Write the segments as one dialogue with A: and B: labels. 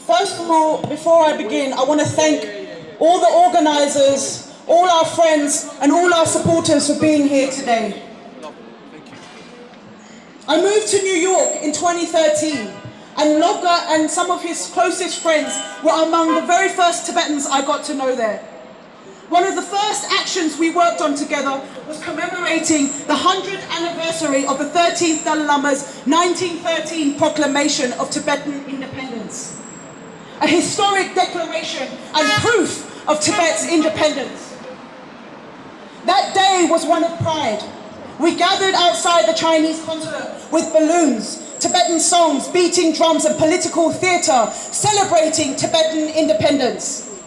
A: First of all, before I begin, I want to thank all the organizers, all our friends, and all our supporters for being here today. I moved to New York in 2013, and Lobga and some of his closest friends were among the very first Tibetans I got to know there. One of the first actions we worked on together was commemorating the 100th anniversary of the 13th Dalai Lama's 1913 proclamation of Tibetan independence. A historic declaration and proof of Tibet's independence. That day was one of pride. We gathered outside the Chinese consulate with balloons, Tibetan songs, beating drums and political theatre celebrating Tibetan independence.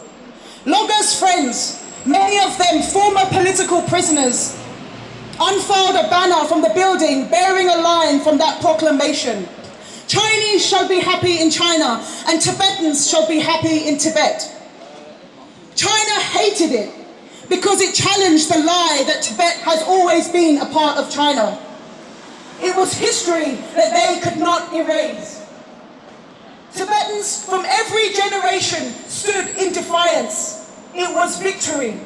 A: Logga's friends, many of them former political prisoners, unfurled a banner from the building bearing a line from that proclamation. Chinese shall be happy in China and Tibetans shall be happy in Tibet. China hated it because it challenged the lie that Tibet has always been a part of China. It was history that they could not erase. Tibetans from every generation stood in defiance. It was victory.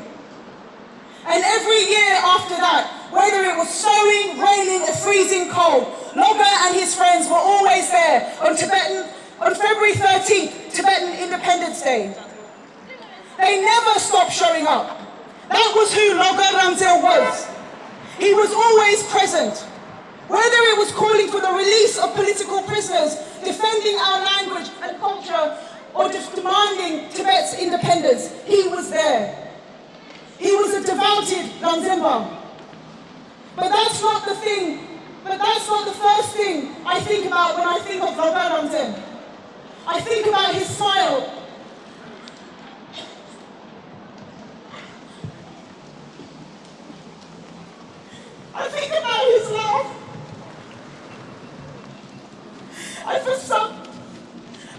A: And every year after that, whether it was snowing, raining, or freezing cold, Loga and his friends were always there on February 13th, Tibetan Independence Day. They never stopped showing up. That was who Loga Rangzen was. He was always present. Whether it was calling for the release of political prisoners, defending our language and culture, or just demanding Tibet's independence, he was there. He was a devoted Rangzenba. But that's not the first thing I think about when I think of Loga Rangzen. I think about his smile. I think about his laugh.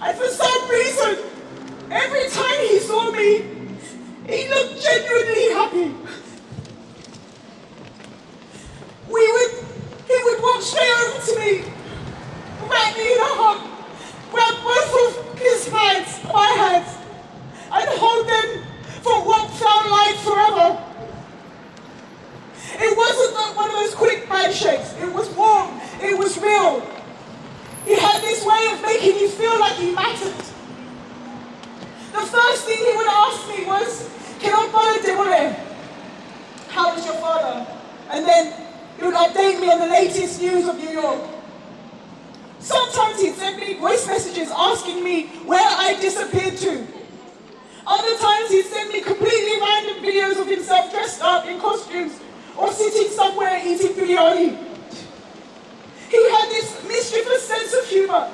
A: And for some reason, every time he saw me, he looked genuinely happy. He would walk straight over to me, wrap me in a hug, grab both of his hands, my hands, and hold them for what felt like forever. It wasn't one of those quick handshakes. It was warm. It was real. He had this way of making you feel like you mattered. The first thing he would ask me was, how is your father? And then he would update me on the latest news of New York. Sometimes he'd send me voice messages asking me where I disappeared to. Other times he'd send me completely random videos of himself dressed up in costumes or sitting somewhere eating biryani. He had this mischievous sense of humor.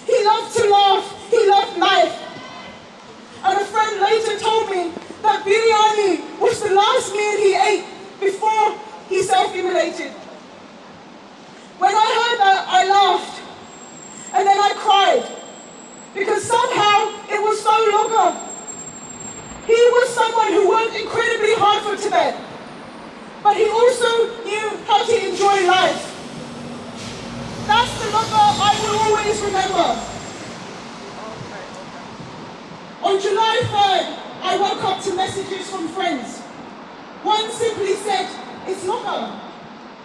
A: He loved to laugh. He loved life. And a friend later told me that biryani was the last meal he ate before he self-immolated. When I heard that, I laughed. And then I cried. Because somehow it was so Loga. He was someone who worked incredibly hard for Tibet. But he also knew how to enjoy life. That's the Loga I will always remember. On July 3rd, I woke up to messages from friends. One simply said, "It's Loga."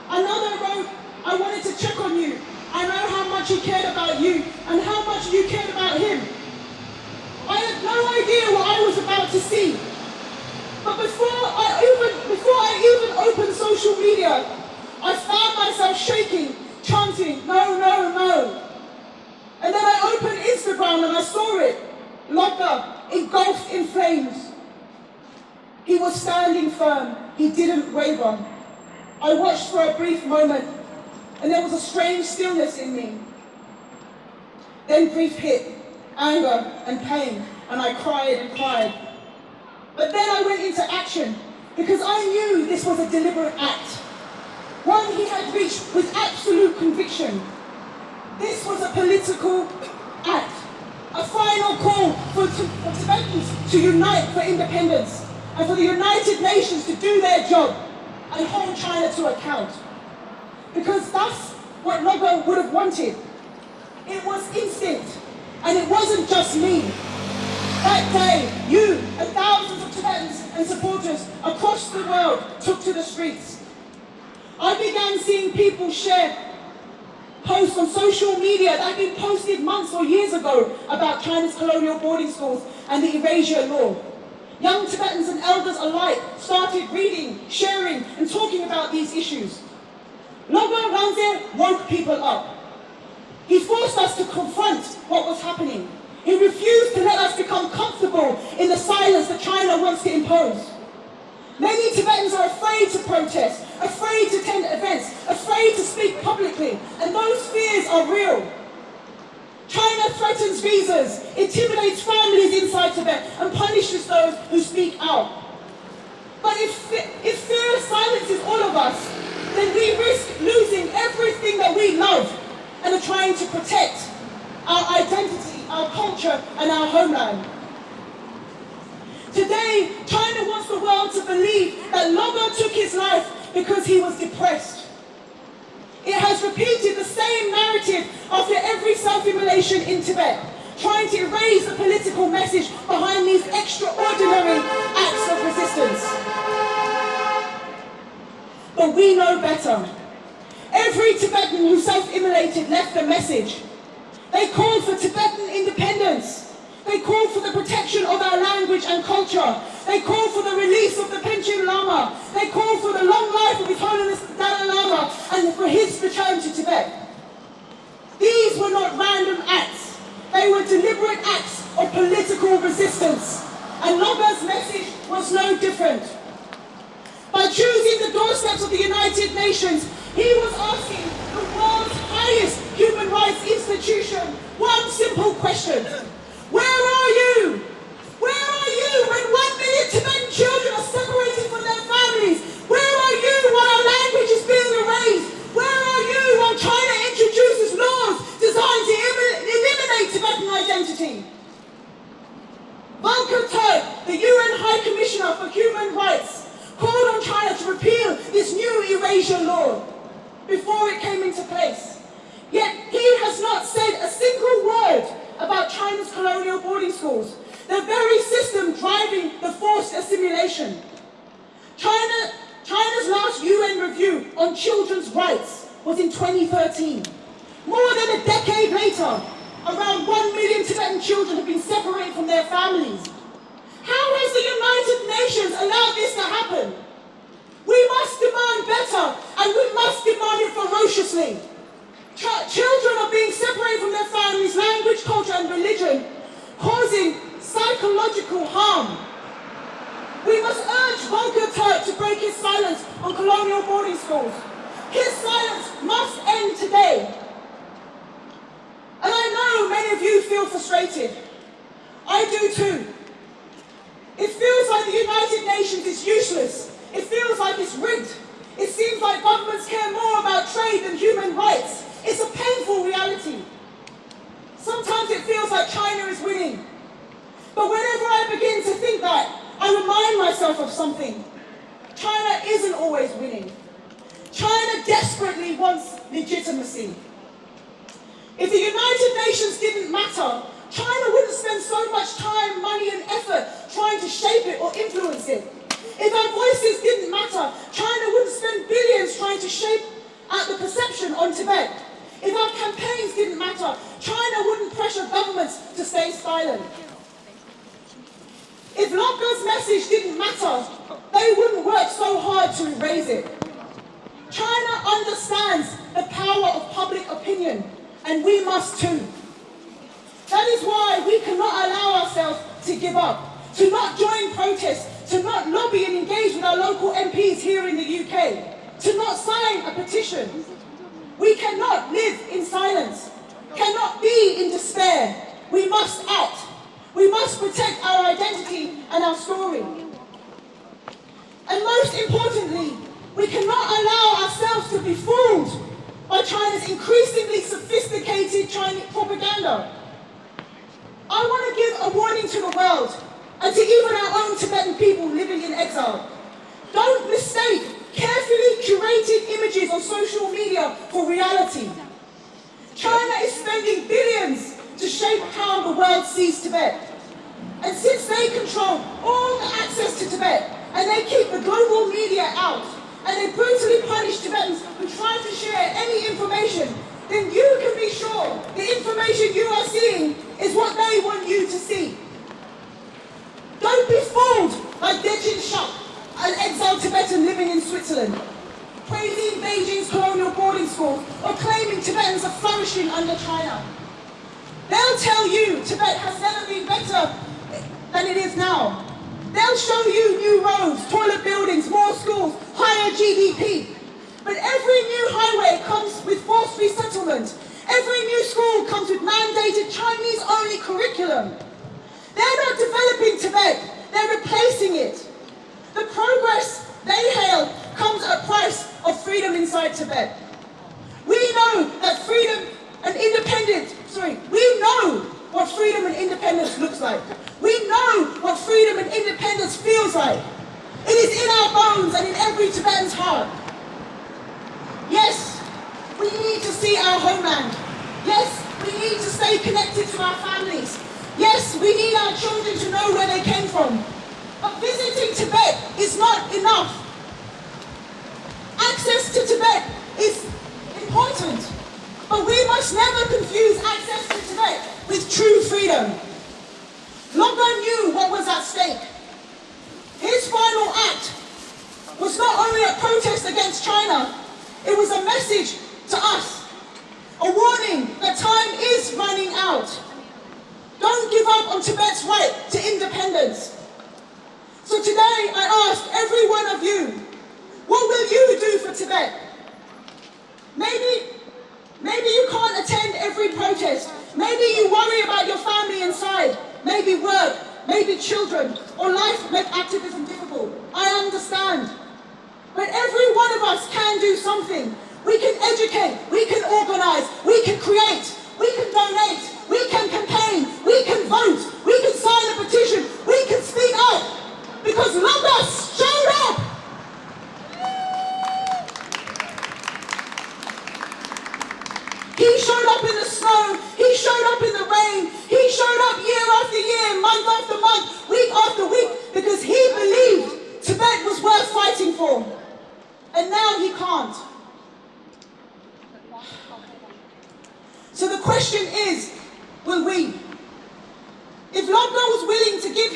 A: Another wrote, "I wanted to check on you. I know how much he cared about you and how much you cared about him." I had no idea what I was about to see. But before I even opened social media, I found myself shaking, chanting, "No, no, no." And then I opened Instagram and I saw it. Loga, engulfed in flames. He was standing firm. He didn't waver. I watched for a brief moment, and there was a strange stillness in me. Then grief hit, anger and pain, and I cried and cried. But then I went into action, because I knew this was a deliberate act. One he had reached with absolute conviction. This was a political act. A final call for Tibetans to unite for independence and for the United Nations to do their job and hold China to account. Because that's what Loga would have wanted. It was instinct. And it wasn't just me. That day, you and thousands of Tibetans and supporters across the world took to the streets. I began seeing people share posts on social media that had been posted months or years ago about China's colonial boarding schools and the erasure law. Young Tibetans and elders alike started reading, sharing, and talking about these issues. Loga Rangzen woke people up. He forced us to confront what was happening. He refused to let us become comfortable in the silence that China wants to impose. Many Tibetans are afraid to protest, afraid to attend events, afraid to speak publicly, and those fears are real. China threatens visas, intimidates families inside Tibet, and punishes those who speak out. But if fear silences all of us, then we risk losing everything that we love and are trying to protect: our identity, our culture, and our homeland. Today, China wants the world to believe that Loga took his life because he was depressed. It has repeated the same narrative after every self-immolation in Tibet, trying to erase the political message behind these extraordinary acts of resistance. But we know better. Every Tibetan who self-immolated left a message. They called for Tibetan independence. They called for the protection of our language and culture. They called for the release of the Panchen Lama. They called for the long life of His Holiness the Dalai Lama and for his return to Tibet. These were not random acts. They were deliberate acts of political resistance. And Loga's message was no different. By choosing the doorsteps of the United Nations, he was asking the world's highest human rights institution one simple question: where are you? Where are you when 1 million Tibetan children are separated from their families? Where are you while our language is being erased? Where are you while China introduces laws designed to eliminate Tibetan identity? Volker Turk, the UN High Commissioner for Human Rights, called on China to repeal this new erasure law before it came into place. Yet he has not said a single word about China's colonial boarding schools, the very system driving the forced assimilation. China's last UN review on children's rights was in 2013. More than a decade later, around 1 million Tibetan children have been separated from their families. How has the United Nations allowed this to happen? We must demand better, and we must demand it ferociously. Children are being separated from their families, language, culture, and religion, causing psychological harm. We must urge Volker Turk to break his silence on colonial boarding schools. His silence must end today. And I know many of you feel frustrated. I do too. It feels like the United Nations is useless. It feels like it's rigged. It seems like governments care more about trade than human rights. It's a painful reality. Sometimes it feels like China is winning. But whenever I begin to think that, I remind myself of something. China isn't always winning. China desperately wants legitimacy. If the United Nations didn't matter, China wouldn't spend so much time, money, and effort trying to shape it or influence it. If our voices didn't matter, China wouldn't spend billions trying to shape out the perception on Tibet. If our campaigns didn't matter, China wouldn't pressure governments to stay silent. If Lobga's message didn't matter, they wouldn't work so hard to erase it. China understands the power of public opinion, and we must too. That is why we cannot allow ourselves to give up, to not join protests, to not lobby and engage with our local MPs here in the UK, to not sign a petition. We cannot live in silence, cannot be in despair. We must act. We must protect our identity and our story. And most importantly, we cannot allow ourselves to be fooled by China's increasingly sophisticated Chinese propaganda. I want to give a warning to the world, and to even our own Tibetan people living in exile. Don't mistake carefully curated images on social media for reality. China is spending billions to shape how the world sees Tibet. And since they control all the access to Tibet, and they keep the global media out, and they brutally punish Tibetans who try to share any information, then you can be sure the information you are seeing is what they want you to see. Don't be fooled like Dejin Shuk, an exiled Tibetan living in Switzerland, praising Beijing's colonial boarding schools or claiming Tibetans are flourishing under China. They'll tell you Tibet has never been better than it is now. They'll show you new roads, toilet buildings, more schools, higher GDP. But every new highway comes with forced resettlement. Every new school comes with mandated Chinese-only curriculum. They're not developing Tibet, they're replacing it. The progress they hail comes at a price of freedom inside Tibet. We know that freedom and independence, we know what freedom and independence looks like. We know what freedom and independence feels like. It is in our bones and in every Tibetan's heart. Yes, we need to see our homeland. Yes, we need to stay connected to our families. Yes, we need our children to know where they came from. But visiting Tibet is not enough. Access to Tibet is important, but we must never confuse access to Tibet with true freedom. Loga knew what was at stake. His final act was not only a protest against China, it was a message to us, a warning that time is running out. Don't give up on Tibet's right to independence. So today I ask every one of you, what will you do for Tibet? Maybe you can't attend every protest. Maybe you worry about your family inside. Maybe work, maybe children, or life make activism difficult. I understand. But every one of us can do something. We can educate, we can organize, we can create, we can donate, we can campaign, we can vote, we can sign a petition, we can speak up. Because Loga showed up. He showed up in the snow, he showed up in the rain, he showed up year after year, month after month, week after week, because he believed Tibet was worth fighting for. And now he can't. So the question is, will we? If Lobga was willing to give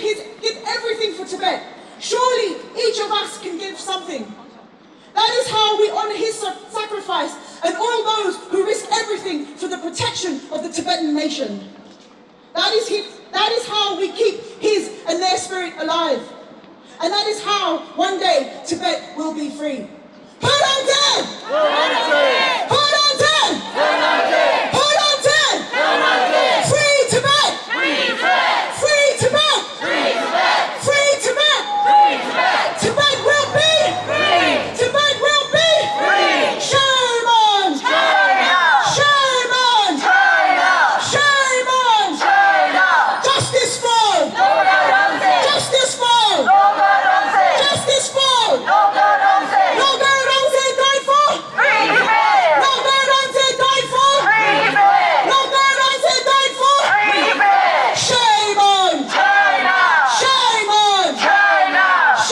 A: everything for Tibet, surely each of us can give something. That is how we honor his sacrifice and all those who risk everything for the protection of the Tibetan nation. That is how we keep his and their spirit alive. And that is how one day Tibet will be free. Put on down! Put on down! Put on down!